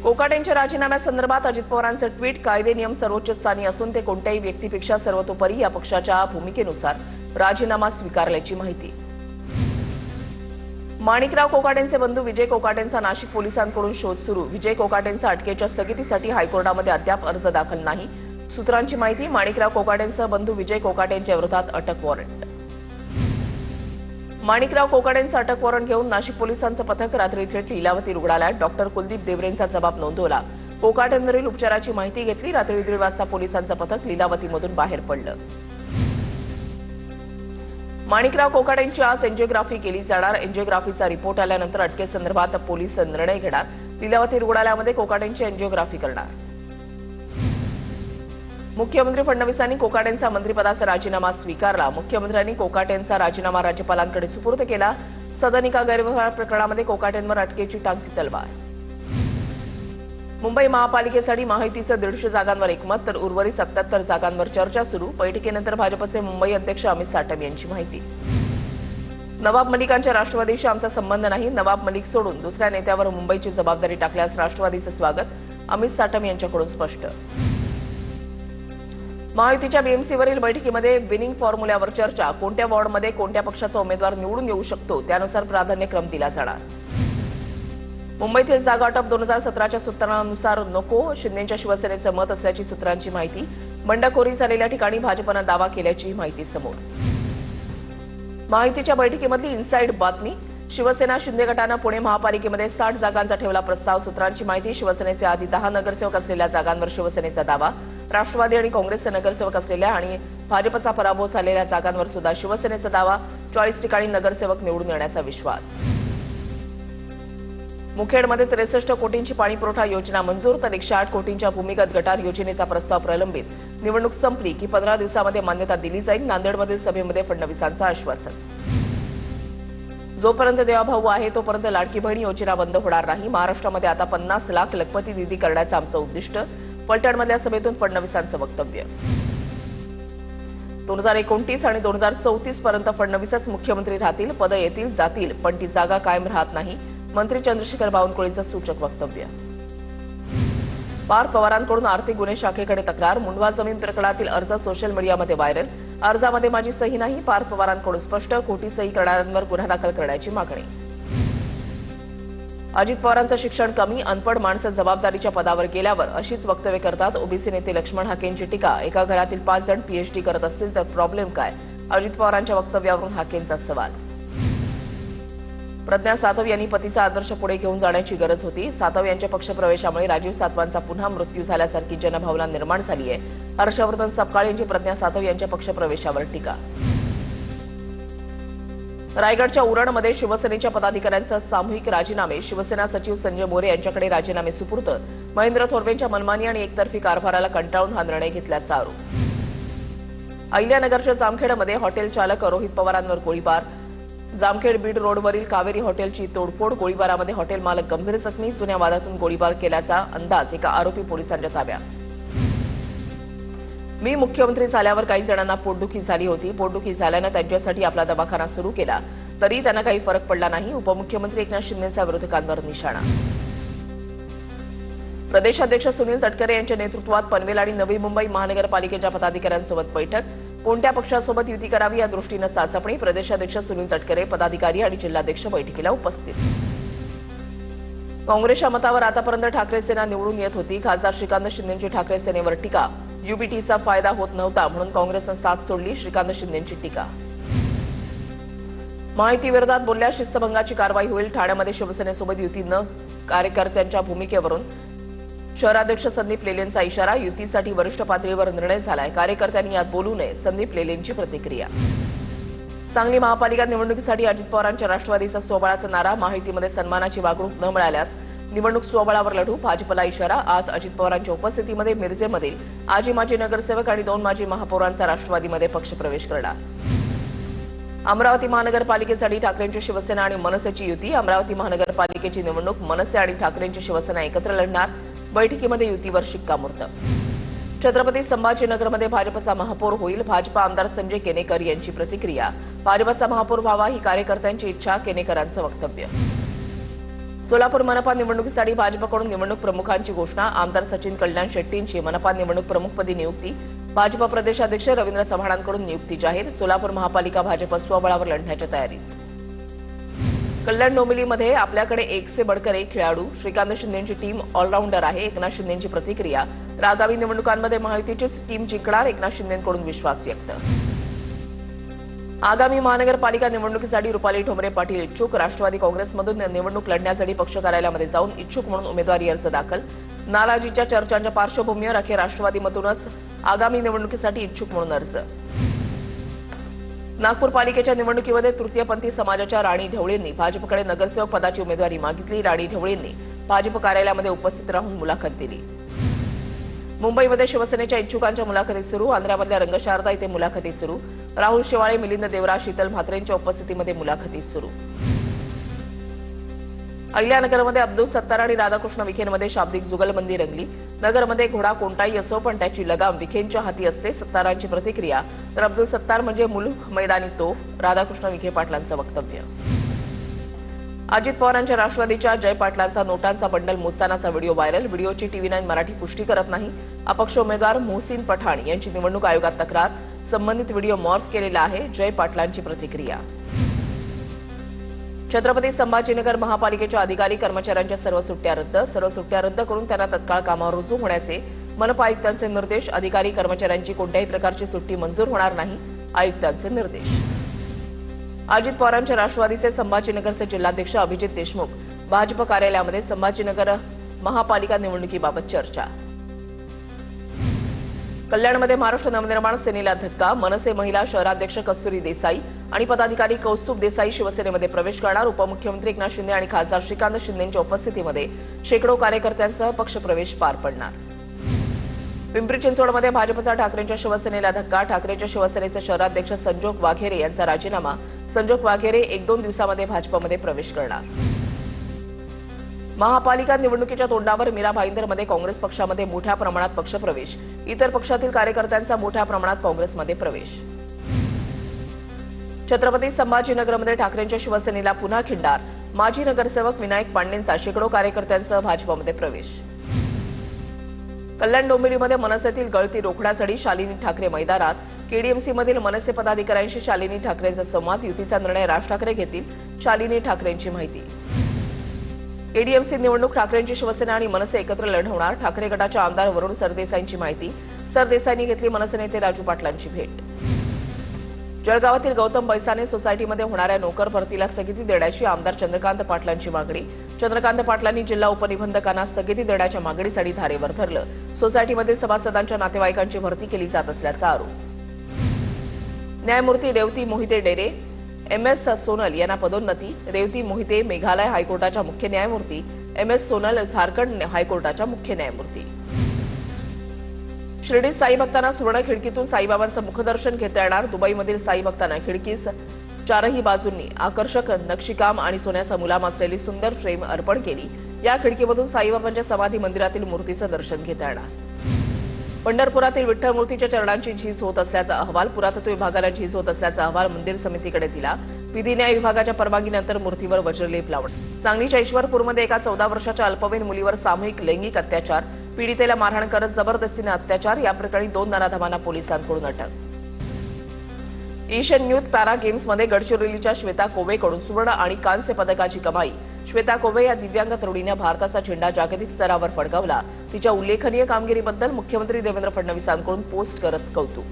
कोकाटेंच्या राजीनाम्यासंदर्भात अजित पवारांचे ट्विट कायदे नियम सर्वोच्च स्थानी असून ते कोणत्याही व्यक्तीपेक्षा सर्वतोपरी या पक्षाच्या भूमिकेनुसार राजीनामा स्वीकारल्याची माहिती। माणिकराव कोकाटेंचे बंधू विजय कोकाटेंचा नाशिक पोलिसांकडून शोध सुरू। विजय कोकाटेंचा अटकेच्या स्थगितीसाठी हायकोर्टामध्ये अद्याप अर्ज दाखल नाही। सूत्रांची माहिती, माणिकराव कोकाटेंसह बंधू विजय कोकाटेंच्या विरोधात अटक वॉरंट। माणिकराव कोकाटेंचा अटक वॉरंट घेऊन नाशिक पोलिसांचं पथक रात्री थेट लीलावती रुग्णालयात डॉक्टर कुलदीप देवरेंचा जबाब नोंदवला। कोकाटेंवरील उपचाराची माहिती घेतली। रात्री 1:30 वाजता पोलिसांचं पथक लीलावतीमधून बाहेर पडलं। माणिकराव कोकाटेंची आज एंजिओग्राफी केली जाणार। एंजिओग्राफीचा रिपोर्ट आल्यानंतर अटकेसंदर्भात पोलीस निर्णय घेणार। लीलावती रुग्णालयामध्ये कोकाटेंची एंजिओग्राफी करणार। मुख्यमंत्री फडणवीसांनी कोकाटेंचा मंत्रिपदाचा राजीनामा स्वीकारला। मुख्यमंत्र्यांनी कोकाटेंचा राजीनामा राज्यपालांकडे सुपूर्द केला। सदनिका गैरव्यवहार प्रकरणामध्ये कोकाटेंवर अटकेची टांगती तलवार। मुंबई महापालिकेसाठी महायुतीचं 150 जागांवर एकमत, तर उर्वरित 77 जागांवर चर्चा सुरू। बैठकीनंतर भाजपचे मुंबई अध्यक्ष अमित साटम यांची माहिती। नवाब मलिकांच्या राष्ट्रवादीशी आमचा संबंध नाही। नवाब मलिक सोडून दुसऱ्या नेत्यावर मुंबईची जबाबदारी टाकल्यास राष्ट्रवादीचं स्वागत, अमित साटम यांच्याकडून स्पष्ट। महायुतीच्या बीएमसीवरील बैठकीमध्ये विनिंग फॉर्म्युल्यावर चर्चा। कोणत्या वॉर्डमध्ये कोणत्या पक्षाचा उमेदवार निवडून येऊ शकतो त्यानुसार प्राधान्यक्रम दिला जाणार। मुंबईतील जागा वाटप 2017च्या सूत्रांनुसार नको, शिंदेच्या शिवसेनेचं मत असल्याची सूत्रांची माहिती। बंडखोरी झालेल्या ठिकाणी भाजपनं दावा केल्याची माहिती समोर। महायुतीच्या बैठकीमधली इनसाइड बातमी, शिवसेना शिंदे गटानं पुणे महापालिकेमध्ये 60 जागांचा ठेवला प्रस्ताव। सूत्रांची माहिती, शिवसेनेचे आधी 10 नगरसेवक असलेल्या जागांवर शिवसेनेचा दावा। राष्ट्रवादी आणि काँग्रेसचे नगरसेवक असलेल्या आणि भाजपचा पराभव झालेल्या जागांवर सुद्धा शिवसेनेचा दावा। 40 ठिकाणी नगरसेवक निवडून येण्याचा विश्वास। मुखेडमध्ये 63 कोटींची पाणीपुरवठा योजना मंजूर, तर 108 कोटींच्या भूमिगत गटार योजनेचा प्रस्ताव प्रलंबित। निवडणूक संपली की 15 दिवसांमध्ये मान्यता दिली जाईल। नांदेडमधील सभेमध्ये फडणवीसांचं आश्वासन। जोपर्यंत देवाभाऊ आहे तोपर्यंत लाडकी बहीण योजना बंद होणार नाही। महाराष्ट्रामध्ये आता 50 लाख लखपती निधी करण्याचं आमचं उद्दिष्ट। फलटणमधल्या सभेतून फडणवीसांचं वक्तव्य। 2029 आणि 2034 पर्यंत फडणवीसच मुख्यमंत्री राहतील। पद येतील जातील पण ती जागा कायम राहत नाही। मंत्री चंद्रशेखर बावनकुळेंचं सूचक वक्तव्य। पार्थ पवारांकडून आर्थिक गुन्हे शाखेकडे तक्रार। मुंढवा जमीन प्रकरणातील अर्ज सोशल मीडियामध्ये व्हायरल। अर्जामध्ये माझी सही नाही, पार्थ पवारांकडून स्पष्ट। खोटी सही करणाऱ्यांवर गुन्हा दाखल करण्याची मागणी। अजित पवारांचं शिक्षण कमी, अनपढ माणसं जबाबदारीच्या पदावर गेल्यावर अशीच वक्तव्य करतात। ओबीसी नेते लक्ष्मण हाकेंची टीका। एका घरातील 5 जण पीएचडी करत असतील तर प्रॉब्लेम काय? अजित पवारांच्या वक्तव्यावरून हाकेंचा सवाल। प्रज्ञा सातव यांनी पतीचा आदर्श पुढे घेऊन जाण्याची गरज होती। सातव यांच्या पक्षप्रवेशामुळे राजीव सातवांचा पुन्हा मृत्यू झाल्यासारखी जनभावना निर्माण झाली आहे। हर्षवर्धन सपकाळ यांची प्रज्ञा सातव यांच्या पक्षप्रवेशावर टीका। रायगडच्या उरणमध्ये शिवसेनेच्या पदाधिकाऱ्यांचा सामूहिक राजीनामे। शिवसेना सचिव संजय मोरे यांच्याकडे राजीनामे सुपूर्द। महेंद्र थोरवेंच्या मनमानी आणि एकतर्फी कारभाराला कंटाळून हा निर्णय घेतल्याचा आरोप। अहिल्यानगरच्या जामखेडमध्ये हॉटेल चालक रोहित पवारांवर गोळीबार। जामखेड बीड रोडवरील कावेरी हॉटेलची तोडफोड। गोळीबारामध्ये हॉटेल मालक गंभीर जखमी। जुन्या वादातून गोळीबार केल्याचा अंदाज। एका आरोपी पोलिसांच्या ताब्यात। मी मुख्यमंत्री झाल्यावर काही जणांना पोटदुखी झाली होती। पोटदुखी झाल्यानं त्यांच्यासाठी आपला दवाखाना सुरू केला, तरी त्यांना काही फरक पडला नाही। उपमुख्यमंत्री एकनाथ शिंदेंचा विरोधकांवर निशाणा। प्रदेशाध्यक्ष सुनील तटकरे यांच्या नेतृत्वात पनवेल आणि नवी मुंबई महानगरपालिकेच्या पदाधिकाऱ्यांसोबत बैठक। कोणत्या पक्षासोबत युती करावी या दृष्टीनं चाचपणी। प्रदेशाध्यक्ष सुनील तटकरे, पदाधिकारी आणि जिल्हाध्यक्ष बैठकीला उपस्थित। काँग्रेसच्या मतावर आतापर्यंत ठाकरे सेना निवडून येत होती। खासदार श्रीकांत शिंदेंची ठाकरे सेनेवर टीका। युबीटीचा फायदा होत नव्हता म्हणून काँग्रेसनं साथ सोडली, श्रीकांत शिंदेंची टीका। माहिती विरोधात बोलल्यास शिस्तभंगाची कारवाई होईल। ठाण्यामध्ये शिवसेनेसोबत युती न, कार्यकर्त्यांच्या भूमिकेवरून शहराध्यक्ष संदीप लेलेंचा इशारा। युतीसाठी वरिष्ठ पातळीवर निर्णय झालाय, कार्यकर्त्यांनी यात बोलू नये, संदीप लेलेंची प्रतिक्रिया। सांगली महापालिका निवडणुकीसाठी अजित पवारांच्या राष्ट्रवादीचा स्वबळाचा नारा। महायुतीमध्ये सन्मानाची वागणूक न मिळाल्यास निवडणूक स्वबळावर लढू, भाजपला इशारा। आज अजित पवारांच्या उपस्थितीमध्ये मिरजेमधील आजी माजी नगरसेवक आणि 2 माजी महापौरांचा राष्ट्रवादीमध्ये पक्षप्रवेश करणार। अमरावती महानगरपालिकेसाठी ठाकरेंची शिवसेना आणि मनसेची युती। अमरावती महानगरपालिकेची निवडणूक मनसे आणि ठाकरेंची शिवसेना एकत्र लढणार। बैठकीमध्ये युतीवर शिक्कामोर्तब। छत्रपती संभाजीनगरमध्ये भाजपचा महापौर होईल। भाजपा आमदार संजय केनेकर यांची प्रतिक्रिया। भाजपचा महापौर व्हावा ही कार्यकर्त्यांची इच्छा, केनेकरांचं वक्तव्य। सोलापूर मनपा निवडणुकीसाठी भाजपकडून निवडणूक प्रमुखांची घोषणा. आमदार सचिन कल्याण शेट्टींची मनपा निवडणूक प्रमुखपदी नियुक्ती. भाजप प्रदेशाध्यक्ष रवींद्र चव्हाणांकडून नियुक्ती जाहीर. सोलापूर महापालिका भाजप स्वबळावर लढण्याच्या तयारीत. कल्याण डोंबिवलीमध्ये आपल्याकडे एक से बडकर एक खेळाडू. श्रीकांत शिंदेची टीम ऑलराऊंडर आहे. एकनाथ शिंदेची प्रतिक्रिया. आगामी निवडणुकांमध्ये महायुतीचीच टीम जिंकणार. एकनाथ शिंदेंकडून विश्वास व्यक्त. आगामी महानगरपालिका निवडणुकीसाठी रुपाली ठोंबरे पाटील इच्छुक. राष्ट्रवादी काँग्रेसमधून निवडणूक लढण्यासाठी पक्ष कार्यालयामध्ये जाऊन इच्छुक म्हणून उमेदवारी अर्ज दाखल. नाराजीच्या चर्चांच्या पार्श्वभूमीवर अखेर राष्ट्रवादीमधूनच आगामी निवडणुकीसाठी इच्छुक म्हणून अर्ज. नागपूर पालिकेच्या निवडणुकीमध्ये तृतीयपंथी समाजाच्या राणी ढवळेंनी भाजपकडे नगरसेवक पदाची उमेदवारी मागितली. राणी ढवळेंनी भाजप कार्यालयामध्ये उपस्थित राहून मुलाखत दिली. मुंबईमध्ये शिवसेनेच्या इच्छुकांच्या मुलाखती सुरू. आंध्रामधल्या रंगशारदा इथे मुलाखती सुरू. राहुल शेवाळे, मिलिंद देवरा, शीतल म्हात्रेंच्या उपस्थितीमध्ये मुलाखती सुरू. अहिल्यानगरमध्ये अब्दुल सत्तार आणि राधाकृष्ण विखेंमध्ये शाब्दिक जुगलबंदी रंगली. नगरमध्ये घोडा कोणताही असो पण त्याची लगाम विखेंच्या हाती असते. सत्तारांची प्रतिक्रिया. तर अब्दुल सत्तार म्हणजे मुलूक मैदानी तोफ. राधाकृष्ण विखे पाटलांचं वक्तव्य. अजित पवारांच्या राष्ट्रवादीच्या जय पाटलांचा नोटांचा बंडल मोजतानाचा व्हिडिओ व्हायरल. व्हिडिओची TV9 मराठी पुष्टी करत नाही. अपक्ष उमेदवार मोहसिन पठाण यांची निवडणूक आयोगात तक्रार. संबंधित व्हिडिओ मॉर्फ केलेला आहे. जय पाटलांची प्रतिक्रिया. छत्रपती संभाजीनगर महापालिकेच्या अधिकारी कर्मचाऱ्यांच्या सर्व सुट्ट्या रद्द. सर्व सुट्ट्या रद्द करून त्यांना तत्काळ कामावर रुजू होण्याचे मनपा आयुक्तांचे निर्देश. अधिकारी कर्मचाऱ्यांची कोणत्याही प्रकारची सुट्टी मंजूर होणार नाही. आयुक्तांचे निर्देश. अजित पवारांच्या राष्ट्रवादीचे संभाजीनगरचे जिल्हाध्यक्ष अभिजित देशमुख भाजप कार्यालयामध्ये. संभाजीनगर महापालिका निवडणुकीबाबत चर्चा. कल्याणमध्ये महाराष्ट्र नवनिर्माण सेनेला धक्का. मनसे महिला शहराध्यक्ष कस्तुरी देसाई आणि पदाधिकारी कौस्तुभ देसाई शिवसेनेमध्ये प्रवेश करणार. उपमुख्यमंत्री एकनाथ शिंदे आणि खासदार श्रीकांत शिंदेंच्या उपस्थितीमध्ये शेकडो कार्यकर्त्यांसह पक्षप्रवेश पार पडणार. पिंपरी चिंचवडमध्ये भाजपचा ठाकरेंच्या शिवसेनेला धक्का. ठाकरेंच्या शिवसेनेचे शहराध्यक्ष संजोग वाघेरे यांचा राजीनामा. संजोग वाघेरे 1-2 दिवसांमध्ये भाजपमध्ये प्रवेश करणार. महापालिका निवडणुकीच्या तोंडावर मीरा भाईंदरमध्ये काँग्रेस पक्षामध्ये मोठ्या प्रमाणात पक्षप्रवेश. इतर पक्षातील कार्यकर्त्यांचा मोठ्या प्रमाणात काँग्रेसमध्ये प्रवेश. छत्रपती संभाजीनगरमध्ये ठाकरेंच्या शिवसेनेला पुन्हा खिंडार. माजी नगरसेवक विनायक पांडेंचा शेकडो कार्यकर्त्यांसह भाजपमध्ये प्रवेश. कल्याण डोंबिवलीमध्ये मनसेतील गळती रोखण्यासाठी शालिनी ठाकरे मैदानात. KDMCमधील मनसे पदाधिकाऱ्यांशी शालिनी ठाकरेंचा संवाद. युतीचा निर्णय राज ठाकरे घेतील. शालिनी ठाकरेंची माहिती. KDMC निवडणूक ठाकरेंची शिवसेना आणि मनसे एकत्र लढवणार. ठाकरे गटाच्या आमदार वरुण सरदेसाईंची माहिती. सरदेसाईंनी घेतली मनसे नेते राजू पाटलांची भेट. जळगावातील गौतम बैसाने सोसायटीमध्ये होणाऱ्या नोकर भरतीला स्थगिती देण्याची आमदार चंद्रकांत पाटलांची मागणी. चंद्रकांत पाटलांनी जिल्हा उपनिबंधकांना स्थगिती देण्याच्या मागणीसाठी धारेवर धरलं. सोसायटीमध्ये सभासदांच्या नातेवाईकांची भरती केली जात असल्याचा आरोप. न्यायमूर्ती रेवती मोहिते डेरे, MS सोनल यांना पदोन्नती. रेवती मोहिते मेघालय हायकोर्टाच्या मुख्य न्यायमूर्ती. MS सोनल झारखंड हायकोर्टाच्या मुख्य न्यायमूर्ती. शिर्डीत साई भक्तांना सुवर्ण खिडकीतून साईबाबांचं मुखदर्शन घेता येणार. दुबईमधील साई भक्तांना खिडकीस चारही बाजूंनी आकर्षक नक्षीकाम आणि सोन्याचा मुलाम असलेली सुंदर फ्रेम अर्पण केली. या खिडकीमधून साईबाबांच्या समाधी मंदिरातील मूर्तीचं दर्शन घेता येणार. पंढरपुरातील विठ्ठल मूर्तीच्या चरणांची झीज होत असल्याचा अहवाल. पुरातत्व विभागाला झीज होत असल्याचा अहवाल मंदिर समितीकडे दिला. विधी न्याय विभागाच्या परवानगीनंतर मूर्तीवर वज्रलेप लावणार. सांगलीच्या ईश्वरपूरमध्ये एका 14 वर्षाच्या अल्पवयीन मुलीवर सामूहिक लैंगिक अत्याचार. पीडितेला मारहाण करत जबरदस्तीने अत्याचार. या प्रकरणी 2 नराधमांना पोलिसांकडून अटक. एशियन युथ पॅरा गेम्समध्ये गडचिरोलीच्या श्वेता कोवेकडून सुवर्ण आणि कांस्य पदकाची कमाई. श्वेता कोवे या दिव्यांग तरुणीने भारताचा झेंडा जागतिक स्तरावर फडकावला. तिच्या उल्लेखनीय कामगिरीबद्दल मुख्यमंत्री देवेंद्र फडणवीसांकडून पोस्ट करत कौतुक.